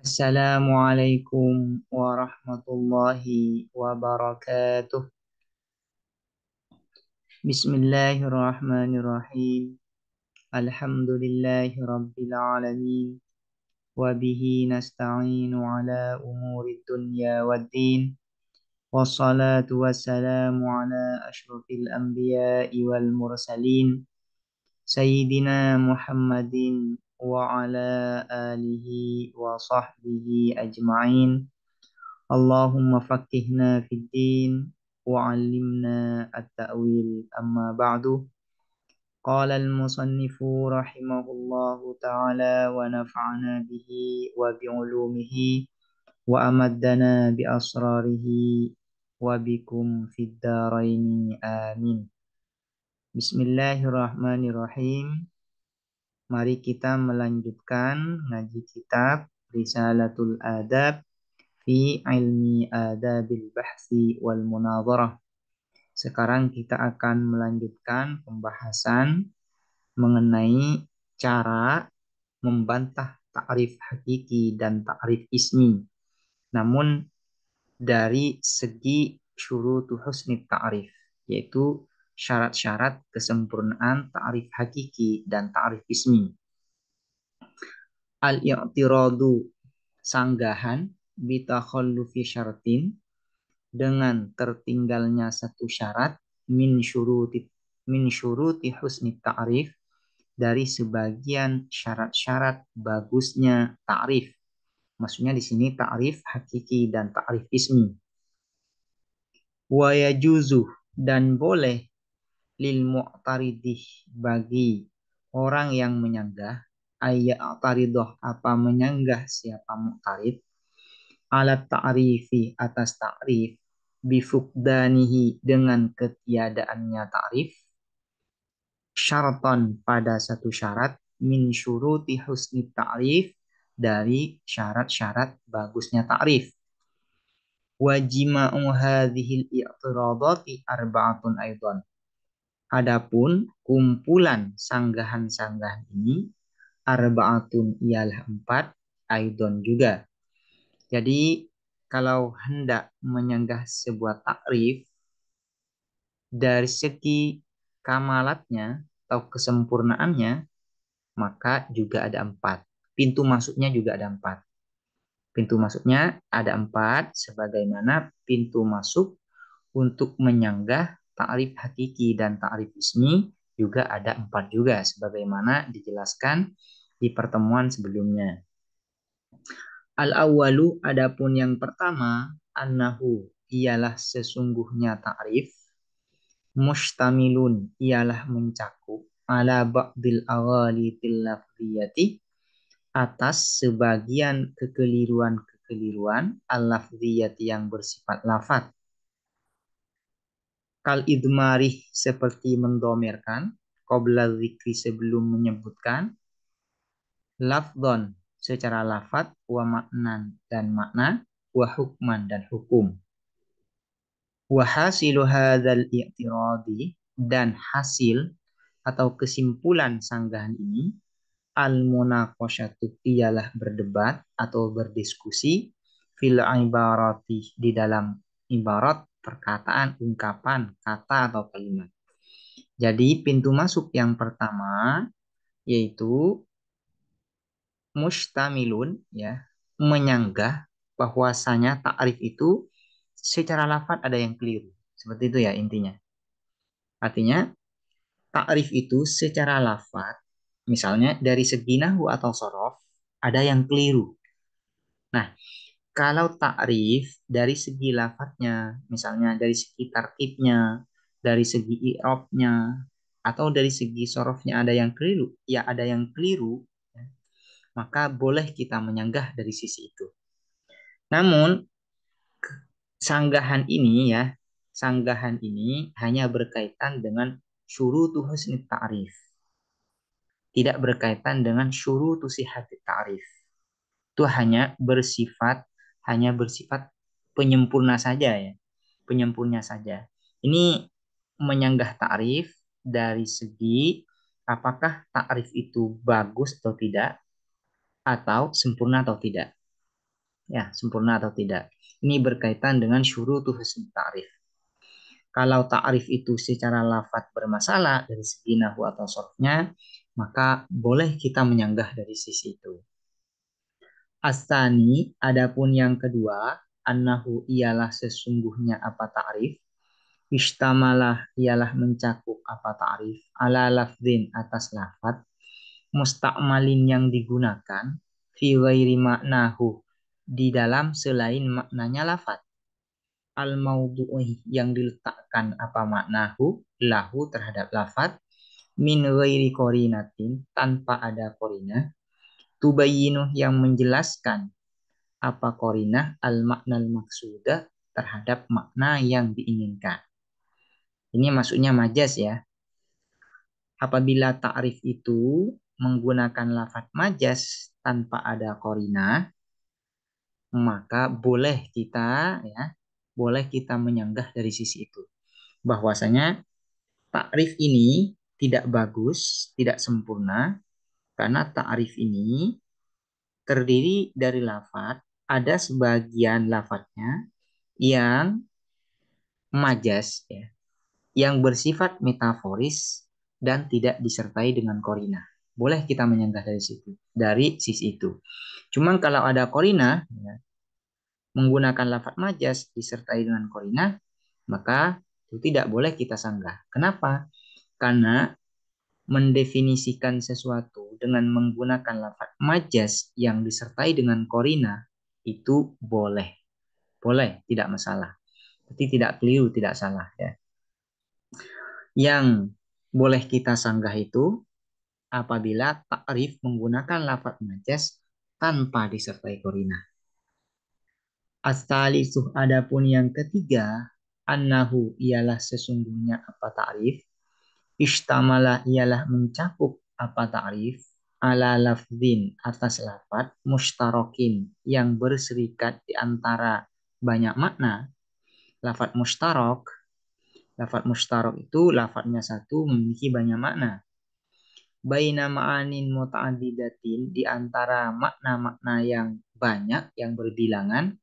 Assalamualaikum warahmatullahi wabarakatuh. Bismillahirrahmanirrahim. Alhamdulillahi rabbil alamin. Wabihi nasta'inu ala umuri dunya waddin. Wassalatu wassalamu ala ashrafil anbiya'i wal mursalin. Sayyidina Muhammadin wa ala alihi wa sahbihi ajma'in. Allahumma fakihna fid din wa 'allimna at-ta'wil amma ba'du. Qala al-musannifu rahimahullahu ta'ala wa nafa'ana bihi wa bi'ulumihi wa amaddana bi asrarihi wa bikum fid daraini amin. Bismillahirrahmanirrahim. Mari kita melanjutkan ngaji kitab Risalatul Adab fi ilmi adabil bahsi wal munadharah. Sekarang kita akan melanjutkan pembahasan mengenai cara membantah ta'rif hakiki dan ta'rif ismi. Namun dari segi syurutu husni ta'rif, yaitu syarat-syarat kesempurnaan ta'rif hakiki dan ta'rif ismi. Al-i'tiradu, sanggahan, bitakhallufi syartin, dengan tertinggalnya satu syarat, min syuruti husni ta'rif, dari sebagian syarat-syarat bagusnya ta'rif. Maksudnya di sini ta'rif hakiki dan ta'rif ismi. Wa yajuzu, dan boleh, lil mu'taridih, bagi orang yang menyanggah, ayya'taridoh, apa menyanggah siapa mu'tarid, alat ta'rifi, atas ta'rif, bifukdanihi, dengan ketiadaannya ta'rif, syaratan, pada satu syarat, min syuruti husni ta'rif, dari syarat-syarat bagusnya ta'rif. Wajima'u hadhil i'tiradati arba'atun aidan. Adapun kumpulan sanggahan-sanggahan ini, arba'atun, ialah 4, aidon juga. Jadi kalau hendak menyanggah sebuah takrif, dari segi kamalatnya atau kesempurnaannya, maka juga ada 4. Pintu masuknya juga ada 4. Pintu masuknya ada 4, sebagaimana pintu masuk untuk menyanggah takrif hakiki dan takrif ismi juga ada 4 juga, sebagaimana dijelaskan di pertemuan sebelumnya. Al-awwalu, adapun yang pertama, annahu, ialah sesungguhnya ta'rif, mustamilun, ialah mencakup, ala ba'dil aghalitil lafziyati, atas sebagian kekeliruan-kekeliruan al-lafziyati, yang bersifat lafaz. Kal idmarih, seperti mendomirkan, qabla zikri, sebelum menyebutkan, lafdon, secara lafaz, wa maknan, dan makna, wa hukman, dan hukum. Wa hasilu hadzal i'tiradi, dan hasil atau kesimpulan sanggahan ini, al munaqasyatu, ialah berdebat atau berdiskusi, fil ibarati, di dalam ibarat, perkataan, ungkapan, kata atau kalimat. Jadi pintu masuk yang pertama yaitu mustamilun, ya, menyanggah bahwasanya ta'rif itu secara lafaz ada yang keliru. Seperti itu ya intinya. Artinya ta'rif itu secara lafaz, misalnya dari segi nahwu atau sorof, ada yang keliru. Nah, kalau ta'rif dari segi lafadznya, misalnya dari segi tarkibnya, dari segi i'rabnya, atau dari segi sorofnya ada yang keliru, ya ada yang keliru, ya, maka boleh kita menyanggah dari sisi itu. Namun sanggahan ini, ya, sanggahan ini hanya berkaitan dengan syurutu husni ta'rif, tidak berkaitan dengan syurutu sihhati ta'rif. Itu hanya bersifat penyempurna saja, ya, penyempurna saja. Ini menyanggah ta'rif dari segi apakah ta'rif itu bagus atau tidak, atau sempurna atau tidak. Ya, sempurna atau tidak. Ini berkaitan dengan syurutu husn ta'rif. Kalau ta'rif itu secara lafadz bermasalah dari segi nahwu atau sorfnya, maka boleh kita menyanggah dari sisi itu. Astani, adapun yang kedua, annahu ialah sesungguhnya apa ta'rif, ishtamalah ialah mencakup apa ta'rif, ala lafzin atas lafad, musta'malin yang digunakan, fi ghairi maknahu, di dalam selain maknanya lafad. Al maudu'i yang diletakkan apa maknahu, lahu terhadap lafad, min ghairi korinatin, tanpa ada korinah, tubayyinu yang menjelaskan apa korinah al makna al maksudah terhadap makna yang diinginkan. Ini maksudnya majas ya. Apabila ta'rif itu menggunakan lafaz majas tanpa ada korinah, maka boleh kita menyanggah dari sisi itu. Bahwasanya ta'rif ini tidak bagus, tidak sempurna, karena ta'rif ini terdiri dari lafaz, ada sebagian lafaznya yang majas ya, yang bersifat metaforis dan tidak disertai dengan korina. Boleh kita menyanggah dari situ, dari sisi itu. Cuman kalau ada korina, ya, menggunakan lafaz majas disertai dengan korina, maka itu tidak boleh kita sanggah. Kenapa? Karena mendefinisikan sesuatu dengan menggunakan lafaz majas yang disertai dengan korina itu boleh, boleh, tidak masalah. Tapi tidak keliru, tidak salah ya. Yang boleh kita sanggah itu apabila takrif menggunakan lafaz majas tanpa disertai korina. As-salisuh adapun yang ketiga, annahu ialah sesungguhnya apa takrif, istamala ialah mencakup apa takrif, ala lafzin atas lafaz mustarokin yang berserikat di antara banyak makna. Lafaz mustarok, lafaz mustarok itu lafaznya satu memiliki banyak makna. Baina ma'anin muta'adidatin di antara makna-makna yang banyak yang berbilangan,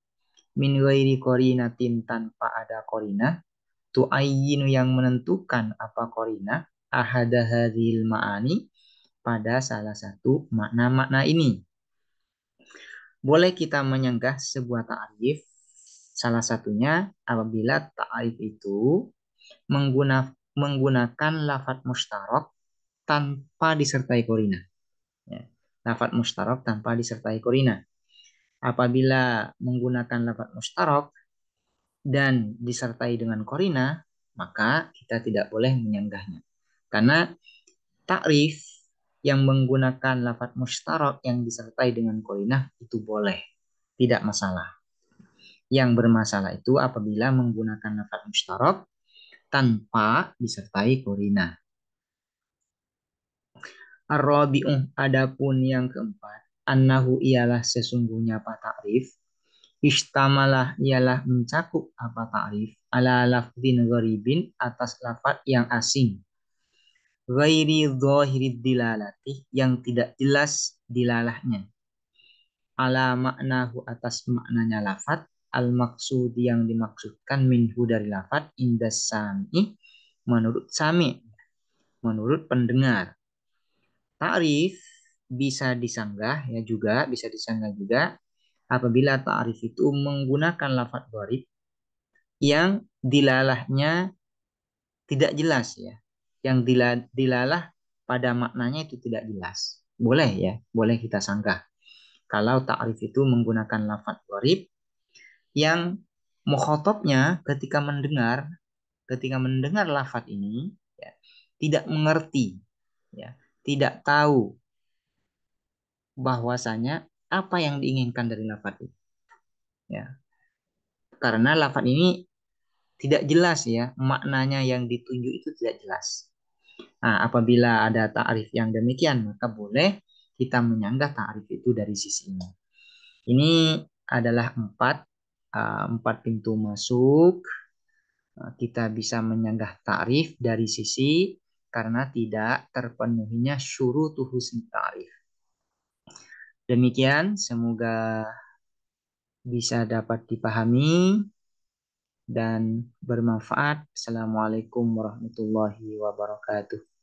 min ghairi qorinatin tanpa ada qarinah, tu'ayyinu yang menentukan apa qarinah, ahada hadhil ma'ani pada salah satu makna-makna ini. Boleh kita menyanggah sebuah ta'rif, salah satunya apabila ta'rif itu menggunakan lafaz mustarok tanpa disertai korina. Ya. Lafaz mustarok tanpa disertai korina. Apabila menggunakan lafaz mustarok dan disertai dengan korina, maka kita tidak boleh menyanggahnya. Karena takrif yang menggunakan lafaz mustarok yang disertai dengan korina itu boleh, tidak masalah. Yang bermasalah itu apabila menggunakan lafaz mustarok tanpa disertai korina. Ar-rabi'uh adapun yang keempat, annahu ialah sesungguhnya apa takrif, istamalah ialah mencakup apa takrif, ala lafdin gharibin atas lafaz yang asing, ghairi dhahirid dilalati yang tidak jelas dilalahnya, ala maknahu atas maknanya lafaz, al maksud yang dimaksudkan minhu dari lafaz indas sami menurut pendengar. Ta'rif bisa disanggah juga apabila ta'rif itu menggunakan lafaz gharib yang dilalahnya tidak jelas ya. Yang dilalah pada maknanya itu tidak jelas. Boleh ya, boleh kita sanggah. Kalau ta'rif itu menggunakan lafaz gharib yang mukhatabnya ketika mendengar lafaz ini ya, tidak mengerti ya, tidak tahu bahwasanya apa yang diinginkan dari lafaz itu. Ya, karena lafaz ini tidak jelas ya, maknanya yang ditunjuk itu tidak jelas. Nah, apabila ada ta'rif yang demikian, maka boleh kita menyanggah ta'rif itu dari sisi ini. Ini adalah empat pintu masuk. Kita bisa menyanggah ta'rif dari sisi karena tidak terpenuhinya syurutu husni ta'rif. Demikian, semoga bisa dapat dipahami dan bermanfaat. Assalamualaikum warahmatullahi wabarakatuh.